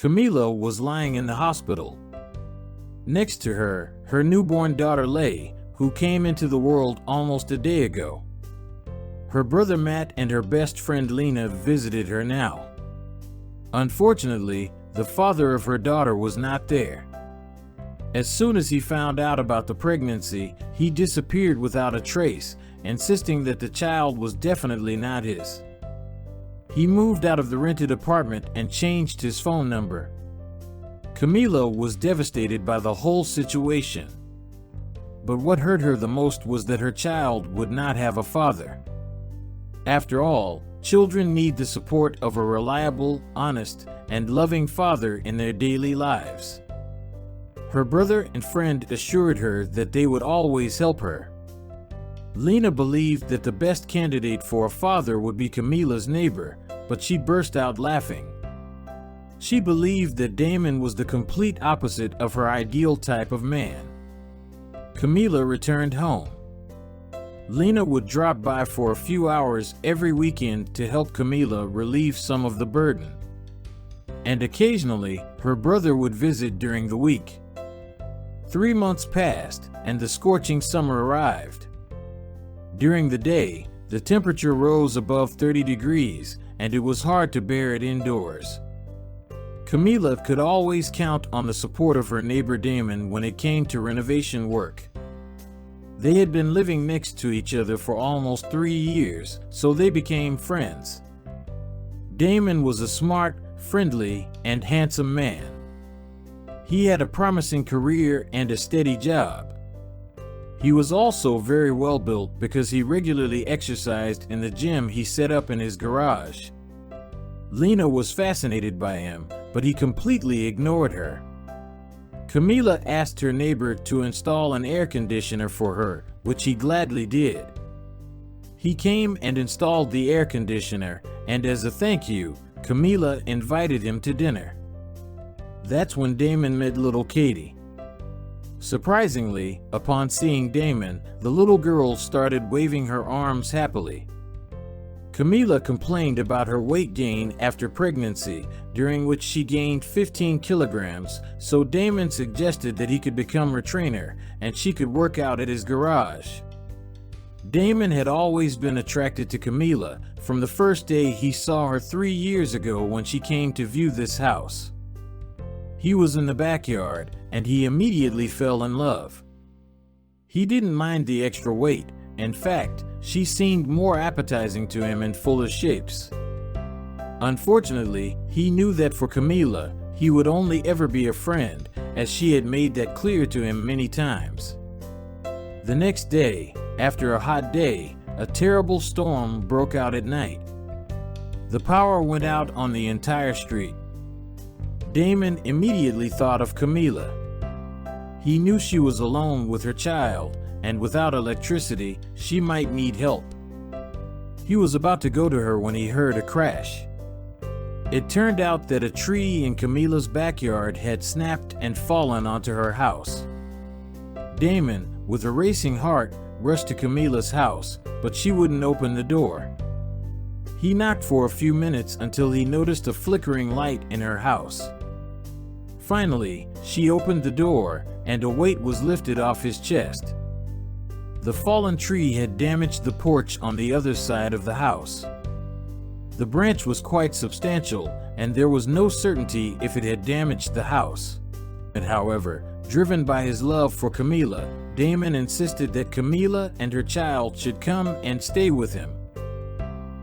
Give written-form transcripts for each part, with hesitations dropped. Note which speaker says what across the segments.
Speaker 1: Camila was lying in the hospital. Next to her, her newborn daughter lay, who came into the world almost a day ago. Her brother Matt and her best friend Lena visited her now. Unfortunately, the father of her daughter was not there. As soon as he found out about the pregnancy, he disappeared without a trace, insisting that the child was definitely not his. He moved out of the rented apartment and changed his phone number. Camila was devastated by the whole situation. But what hurt her the most was that her child would not have a father. After all, children need the support of a reliable, honest, and loving father in their daily lives. Her brother and friend assured her that they would always help her. Lena believed that the best candidate for a father would be Camila's neighbor, but she burst out laughing. She believed that Damon was the complete opposite of her ideal type of man. Camila returned home. Lena would drop by for a few hours every weekend to help Camila relieve some of the burden. And occasionally, her brother would visit during the week. 3 months passed, and the scorching summer arrived. During the day, the temperature rose above 30 degrees, and it was hard to bear it indoors. Camila could always count on the support of her neighbor Damon when it came to renovation work. They had been living next to each other for almost 3 years, so they became friends. Damon was a smart, friendly, and handsome man. He had a promising career and a steady job. He was also very well built because he regularly exercised in the gym he set up in his garage. Lena was fascinated by him, but he completely ignored her. Camila asked her neighbor to install an air conditioner for her, which he gladly did. He came and installed the air conditioner, and as a thank you, Camila invited him to dinner. That's when Damon met little Katie. Surprisingly, upon seeing Damon, the little girl started waving her arms happily. Camila complained about her weight gain after pregnancy, during which she gained 15 kilograms, so Damon suggested that he could become her trainer and she could work out at his garage. Damon had always been attracted to Camila from the first day he saw her 3 years ago when she came to view this house. He was in the backyard, and he immediately fell in love. He didn't mind the extra weight. In fact, she seemed more appetizing to him and full of shapes. Unfortunately, he knew that for Camila, he would only ever be a friend, as she had made that clear to him many times. The next day, after a hot day, a terrible storm broke out at night. The power went out on the entire street. Damon immediately thought of Camila. He knew she was alone with her child, and without electricity, she might need help. He was about to go to her when he heard a crash. It turned out that a tree in Camila's backyard had snapped and fallen onto her house. Damon, with a racing heart, rushed to Camila's house, but she wouldn't open the door. He knocked for a few minutes until he noticed a flickering light in her house. Finally, she opened the door, and a weight was lifted off his chest. The fallen tree had damaged the porch on the other side of the house. The branch was quite substantial, and there was no certainty if it had damaged the house. However, driven by his love for Camila, Damon insisted that Camila and her child should come and stay with him.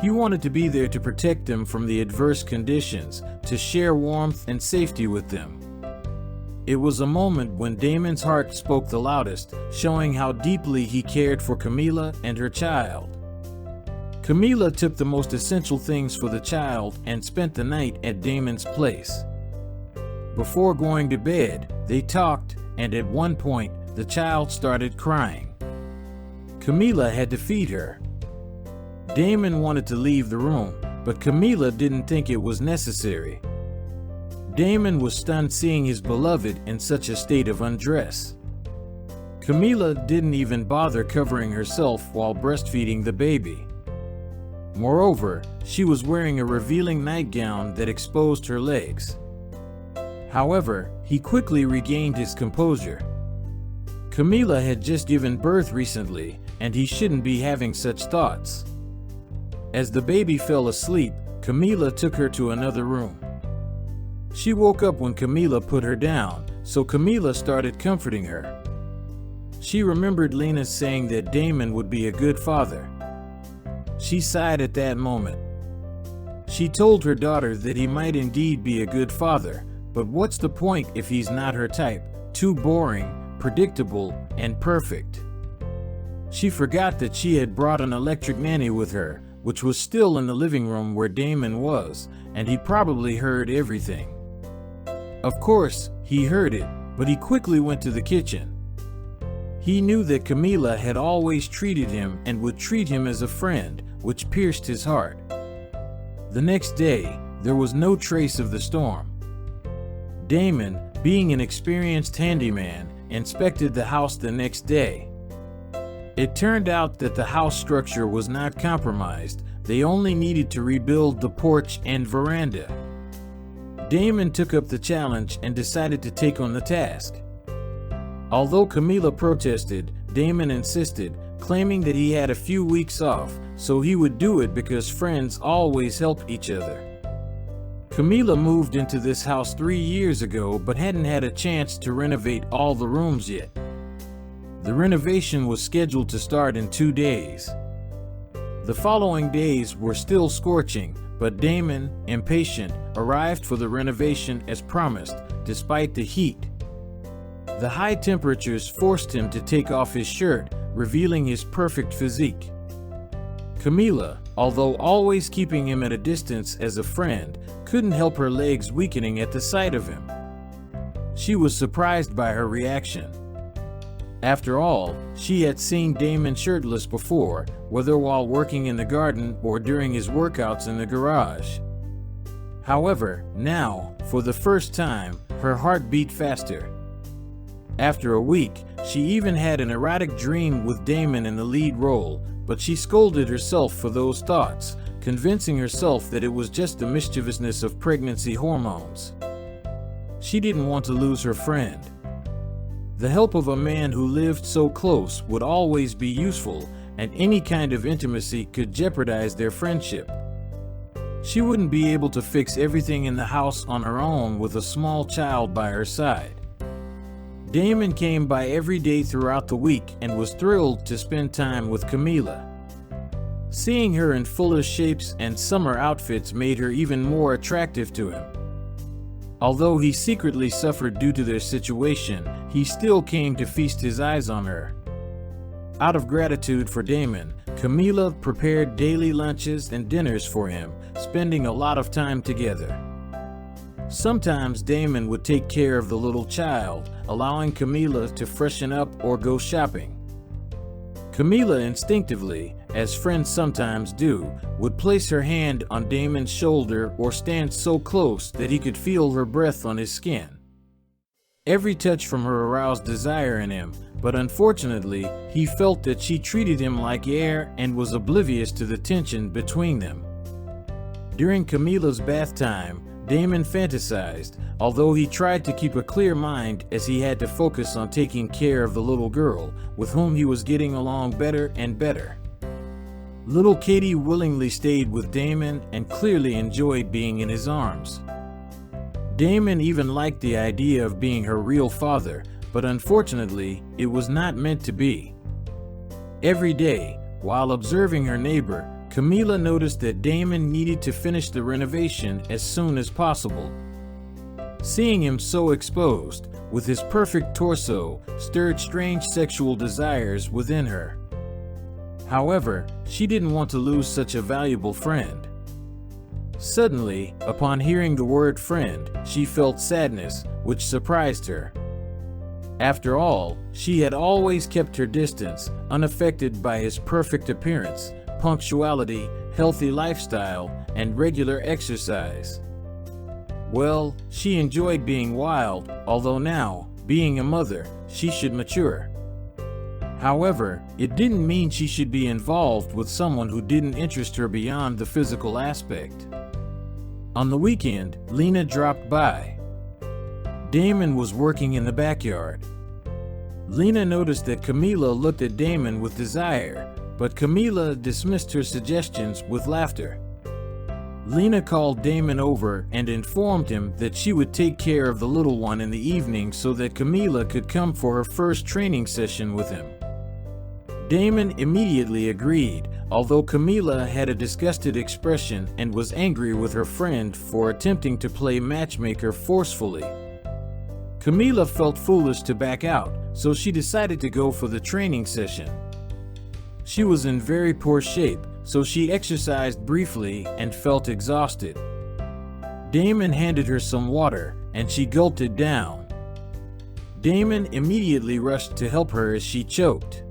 Speaker 1: He wanted to be there to protect them from the adverse conditions, to share warmth and safety with them. It was a moment when Damon's heart spoke the loudest, showing how deeply he cared for Camila and her child. Camila took the most essential things for the child and spent the night at Damon's place. Before going to bed, they talked, and at one point, the child started crying. Camila had to feed her. Damon wanted to leave the room, but Camila didn't think it was necessary. Damon was stunned seeing his beloved in such a state of undress. Camila didn't even bother covering herself while breastfeeding the baby. Moreover, she was wearing a revealing nightgown that exposed her legs. However, he quickly regained his composure. Camila had just given birth recently, and he shouldn't be having such thoughts. As the baby fell asleep, Camila took her to another room. She woke up when Camila put her down, so Camila started comforting her. She remembered Lena saying that Damon would be a good father. She sighed at that moment. She told her daughter that he might indeed be a good father, but what's the point if he's not her type, too boring, predictable, and perfect? She forgot that she had brought an electric nanny with her, which was still in the living room where Damon was, and he probably heard everything. Of course, he heard it, but he quickly went to the kitchen. He knew that Camila had always treated him and would treat him as a friend, which pierced his heart. The next day, there was no trace of the storm. Damon, being an experienced handyman, inspected the house the next day. It turned out that the house structure was not compromised. They only needed to rebuild the porch and veranda. Damon took up the challenge and decided to take on the task. Although Camila protested, Damon insisted, claiming that he had a few weeks off, so he would do it because friends always help each other. Camila moved into this house 3 years ago but hadn't had a chance to renovate all the rooms yet. The renovation was scheduled to start in 2 days. The following days were still scorching, but Damon, impatient, arrived for the renovation as promised, despite the heat. The high temperatures forced him to take off his shirt, revealing his perfect physique. Camila, although always keeping him at a distance as a friend, couldn't help her legs weakening at the sight of him. She was surprised by her reaction. After all, she had seen Damon shirtless before, whether while working in the garden or during his workouts in the garage. However, now, for the first time, her heart beat faster. After a week, she even had an erotic dream with Damon in the lead role, but she scolded herself for those thoughts, convincing herself that it was just the mischievousness of pregnancy hormones. She didn't want to lose her friend. The help of a man who lived so close would always be useful, and any kind of intimacy could jeopardize their friendship. She wouldn't be able to fix everything in the house on her own with a small child by her side. Damon came by every day throughout the week and was thrilled to spend time with Camila. Seeing her in fuller shapes and summer outfits made her even more attractive to him. Although he secretly suffered due to their situation, he still came to feast his eyes on her. Out of gratitude for Damon, Camila prepared daily lunches and dinners for him, spending a lot of time together. Sometimes Damon would take care of the little child, allowing Camila to freshen up or go shopping. Camila instinctively, as friends sometimes do, would place her hand on Damon's shoulder or stand so close that he could feel her breath on his skin. Every touch from her aroused desire in him, but unfortunately, he felt that she treated him like air and was oblivious to the tension between them. During Camila's bath time, Damon fantasized, although he tried to keep a clear mind as he had to focus on taking care of the little girl, with whom he was getting along better and better. Little Katie willingly stayed with Damon and clearly enjoyed being in his arms. Damon even liked the idea of being her real father, but unfortunately, it was not meant to be. Every day, while observing her neighbor, Camila noticed that Damon needed to finish the renovation as soon as possible. Seeing him so exposed, with his perfect torso, stirred strange sexual desires within her. However, she didn't want to lose such a valuable friend. Suddenly, upon hearing the word friend, she felt sadness, which surprised her. After all, she had always kept her distance, unaffected by his perfect appearance, punctuality, healthy lifestyle, and regular exercise. Well, she enjoyed being wild, although now, being a mother, she should mature. However, it didn't mean she should be involved with someone who didn't interest her beyond the physical aspect. On the weekend, Lena dropped by. Damon was working in the backyard. Lena noticed that Camila looked at Damon with desire, but Camila dismissed her suggestions with laughter. Lena called Damon over and informed him that she would take care of the little one in the evening so that Camila could come for her first training session with him. Damon immediately agreed, although Camila had a disgusted expression and was angry with her friend for attempting to play matchmaker forcefully. Camila felt foolish to back out, so she decided to go for the training session. She was in very poor shape, so she exercised briefly and felt exhausted. Damon handed her some water, and she gulped it down. Damon immediately rushed to help her as she choked.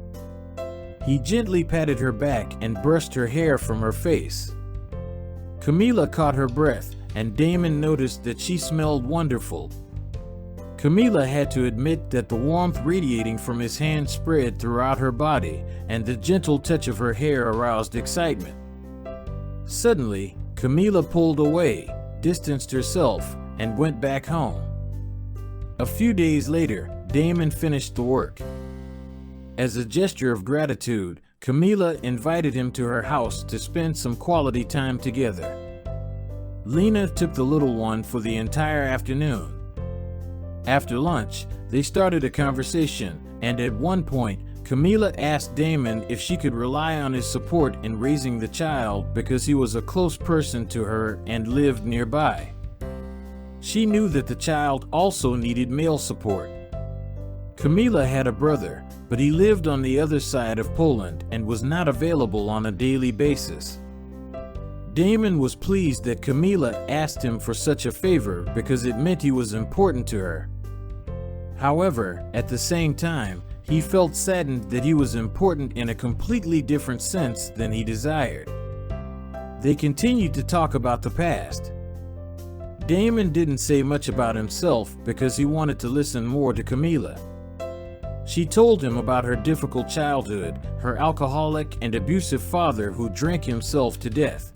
Speaker 1: He gently patted her back and brushed her hair from her face. Camila caught her breath, and Damon noticed that she smelled wonderful. Camila had to admit that the warmth radiating from his hand spread throughout her body, and the gentle touch of her hair aroused excitement. Suddenly, Camila pulled away, distanced herself, and went back home. A few days later, Damon finished the work. As a gesture of gratitude, Camila invited him to her house to spend some quality time together. Lena took the little one for the entire afternoon. After lunch, they started a conversation, and at one point, Camila asked Damon if she could rely on his support in raising the child because he was a close person to her and lived nearby. She knew that the child also needed male support. Camila had a brother, but he lived on the other side of Poland and was not available on a daily basis. Damon was pleased that Camila asked him for such a favor because it meant he was important to her. However, at the same time, he felt saddened that he was important in a completely different sense than he desired. They continued to talk about the past. Damon didn't say much about himself because he wanted to listen more to Camila. She told him about her difficult childhood, her alcoholic and abusive father who drank himself to death.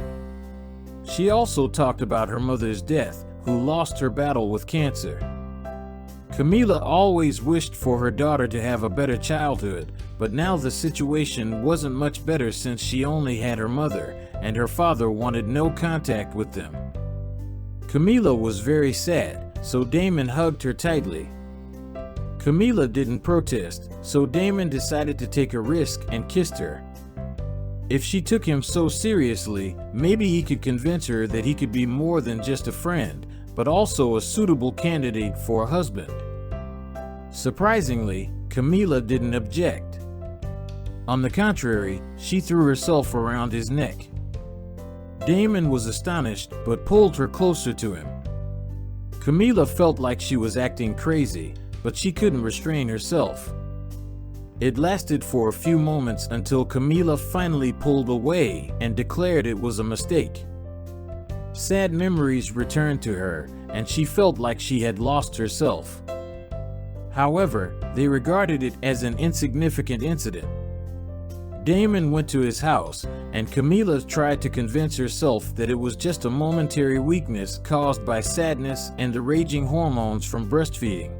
Speaker 1: She also talked about her mother's death, who lost her battle with cancer. Camila always wished for her daughter to have a better childhood, but now the situation wasn't much better since she only had her mother, and her father wanted no contact with them. Camila was very sad, so Damon hugged her tightly. Camila didn't protest, so Damon decided to take a risk and kissed her. If she took him so seriously, maybe he could convince her that he could be more than just a friend, but also a suitable candidate for a husband. Surprisingly, Camila didn't object. On the contrary, she threw herself around his neck. Damon was astonished, but pulled her closer to him. Camila felt like she was acting crazy, but she couldn't restrain herself. It lasted for a few moments until Camila finally pulled away and declared it was a mistake. Sad memories returned to her, and she felt like she had lost herself. However, they regarded it as an insignificant incident. Damon went to his house, and Camila tried to convince herself that it was just a momentary weakness caused by sadness and the raging hormones from breastfeeding.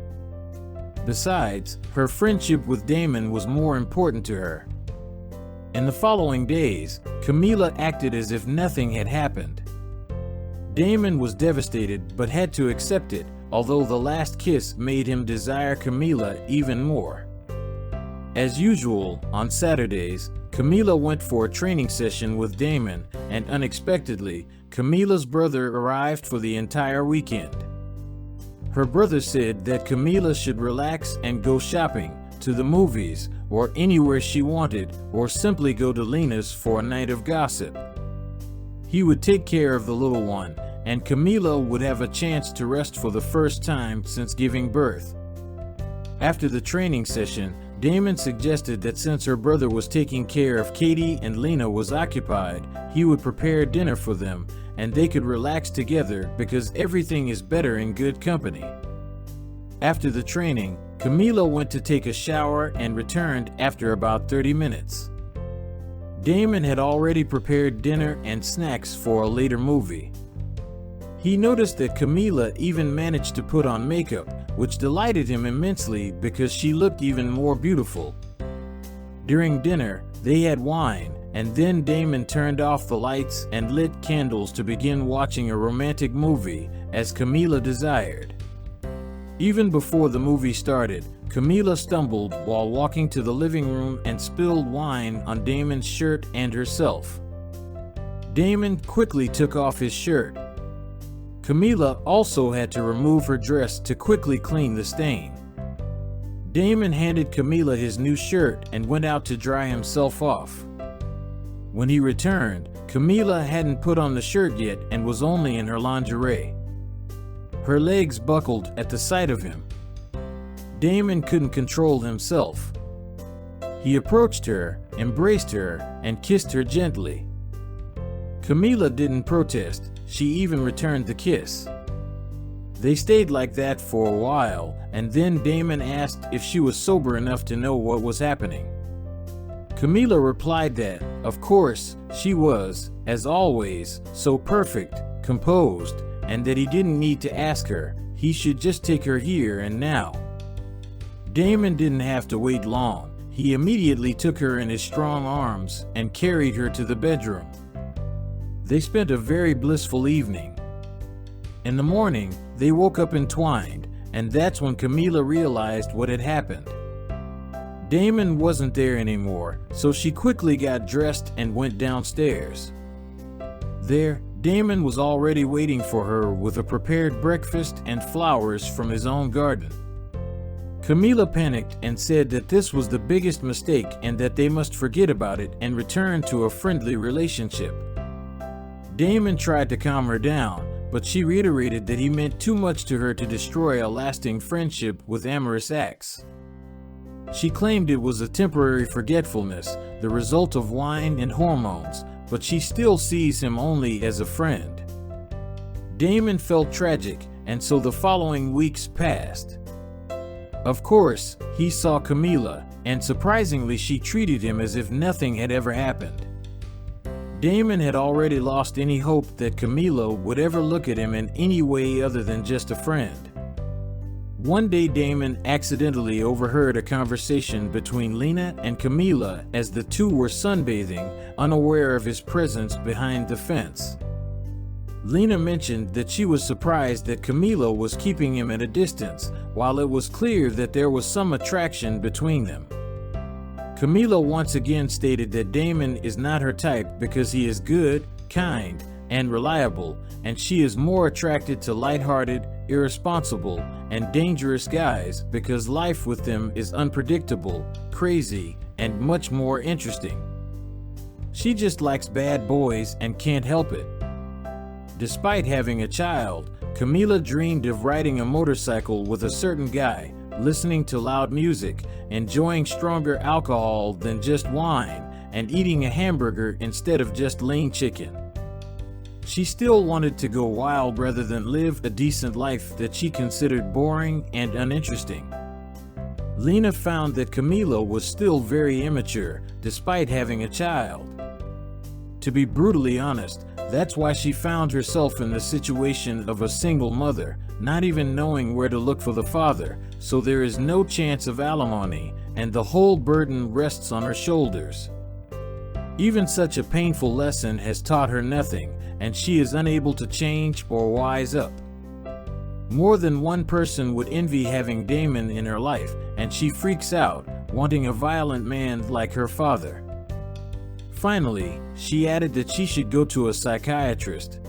Speaker 1: Besides, her friendship with Damon was more important to her. In the following days, Camila acted as if nothing had happened. Damon was devastated but had to accept it, although the last kiss made him desire Camila even more. As usual, on Saturdays, Camila went for a training session with Damon, and unexpectedly, Camila's brother arrived for the entire weekend. Her brother said that Camila should relax and go shopping, to the movies, or anywhere she wanted, or simply go to Lena's for a night of gossip. He would take care of the little one, and Camila would have a chance to rest for the first time since giving birth. After the training session, Damon suggested that since her brother was taking care of Katie and Lena was occupied, he would prepare dinner for them, and they could relax together because everything is better in good company. After the training, Camila went to take a shower and returned after about 30 minutes. Damon had already prepared dinner and snacks for a later movie. He noticed that Camila even managed to put on makeup, which delighted him immensely because she looked even more beautiful. During dinner, they had wine, and then Damon turned off the lights and lit candles to begin watching a romantic movie, as Camila desired. Even before the movie started, Camila stumbled while walking to the living room and spilled wine on Damon's shirt and herself. Damon quickly took off his shirt. Camila also had to remove her dress to quickly clean the stain. Damon handed Camila his new shirt and went out to dry himself off. When he returned, Camila hadn't put on the shirt yet and was only in her lingerie. Her legs buckled at the sight of him. Damon couldn't control himself. He approached her, embraced her, and kissed her gently. Camila didn't protest, she even returned the kiss. They stayed like that for a while, and then Damon asked if she was sober enough to know what was happening. Camila replied that, of course, she was, as always, so perfect, composed, and that he didn't need to ask her, he should just take her here and now. Damon didn't have to wait long. He immediately took her in his strong arms and carried her to the bedroom. They spent a very blissful evening. In the morning, they woke up entwined, and that's when Camila realized what had happened. Damon wasn't there anymore, so she quickly got dressed and went downstairs. There, Damon was already waiting for her with a prepared breakfast and flowers from his own garden. Camila panicked and said that this was the biggest mistake and that they must forget about it and return to a friendly relationship. Damon tried to calm her down, but she reiterated that he meant too much to her to destroy a lasting friendship with amorous acts. She claimed it was a temporary forgetfulness, the result of wine and hormones, but she still sees him only as a friend. Damon felt tragic, and so the following weeks passed. Of course, he saw Camila, and surprisingly she treated him as if nothing had ever happened. Damon had already lost any hope that Camila would ever look at him in any way other than just a friend. One day Damon accidentally overheard a conversation between Lena and Camila as the two were sunbathing, unaware of his presence behind the fence. Lena mentioned that she was surprised that Camila was keeping him at a distance, while it was clear that there was some attraction between them. Camila once again stated that Damon is not her type because he is good, kind, and reliable, and she is more attracted to lighthearted, irresponsible, and dangerous guys because life with them is unpredictable, crazy, and much more interesting. She just likes bad boys and can't help it. Despite having a child, Camila dreamed of riding a motorcycle with a certain guy, listening to loud music, enjoying stronger alcohol than just wine, and eating a hamburger instead of just lean chicken. She still wanted to go wild rather than live a decent life that she considered boring and uninteresting. Lena found that Camila was still very immature, despite having a child. To be brutally honest, that's why she found herself in the situation of a single mother, not even knowing where to look for the father, so there is no chance of alimony, and the whole burden rests on her shoulders. Even such a painful lesson has taught her nothing, and she is unable to change or wise up. More than one person would envy having Damon in her life, and she freaks out, wanting a violent man like her father. Finally, she added that she should go to a psychiatrist.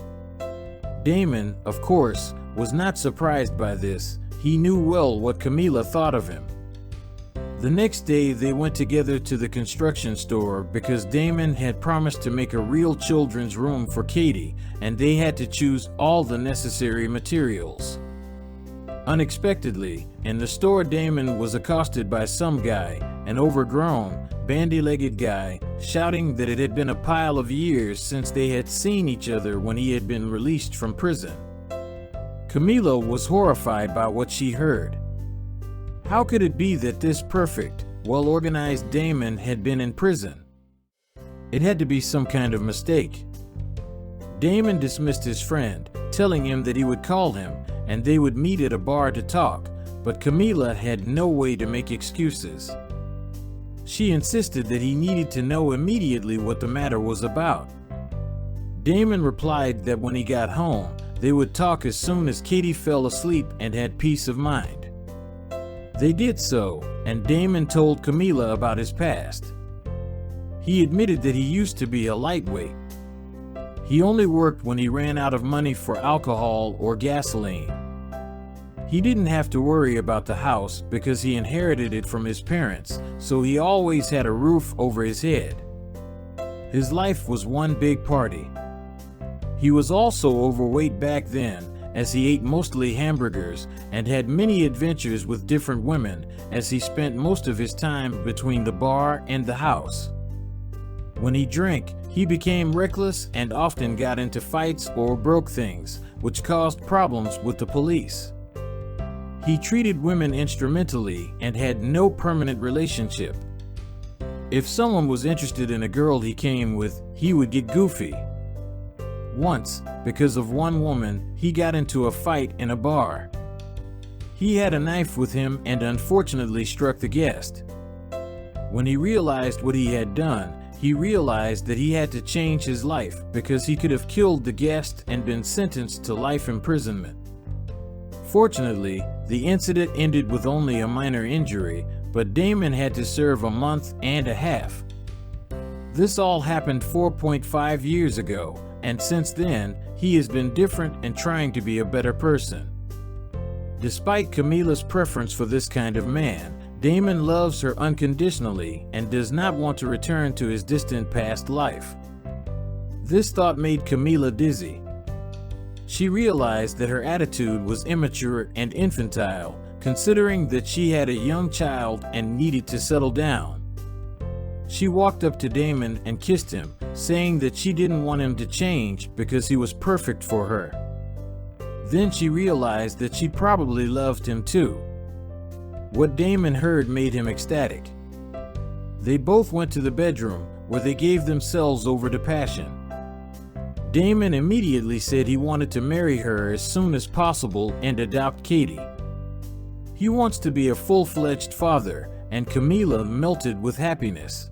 Speaker 1: Damon, of course, was not surprised by this. He knew well what Camila thought of him. The next day, they went together to the construction store because Damon had promised to make a real children's room for Katie, and they had to choose all the necessary materials. Unexpectedly, in the store, Damon was accosted by some guy, an overgrown, bandy-legged guy, shouting that it had been a pile of years since they had seen each other when he had been released from prison. Camila was horrified by what she heard. How could it be that this perfect, well-organized Damon had been in prison? It had to be some kind of mistake. Damon dismissed his friend, telling him that he would call him and they would meet at a bar to talk, but Camila had no way to make excuses. She insisted that he needed to know immediately what the matter was about. Damon replied that when he got home, they would talk as soon as Katie fell asleep and had peace of mind. They did so, and Damon told Camila about his past. He admitted that he used to be a lightweight. He only worked when he ran out of money for alcohol or gasoline. He didn't have to worry about the house because he inherited it from his parents, so he always had a roof over his head. His life was one big party. He was also overweight back then, as he ate mostly hamburgers and had many adventures with different women, as he spent most of his time between the bar and the house. When he drank, he became reckless and often got into fights or broke things, which caused problems with the police. He treated women instrumentally and had no permanent relationship. If someone was interested in a girl he came with, he would get goofy. Once, because of one woman, he got into a fight in a bar. He had a knife with him and unfortunately struck the guest. When he realized what he had done, he realized that he had to change his life because he could have killed the guest and been sentenced to life imprisonment. Fortunately, the incident ended with only a minor injury, but Damon had to serve a month and a half. This all happened 4.5 years ago, and since then, he has been different and trying to be a better person. Despite Camila's preference for this kind of man, Damon loves her unconditionally and does not want to return to his distant past life. This thought made Camila dizzy. She realized that her attitude was immature and infantile, considering that she had a young child and needed to settle down. She walked up to Damon and kissed him, saying that she didn't want him to change because he was perfect for her. Then she realized that she probably loved him too. What Damon heard made him ecstatic. They both went to the bedroom, where they gave themselves over to passion. Damon immediately said he wanted to marry her as soon as possible and adopt Katie. He wants to be a full-fledged father, and Camila melted with happiness.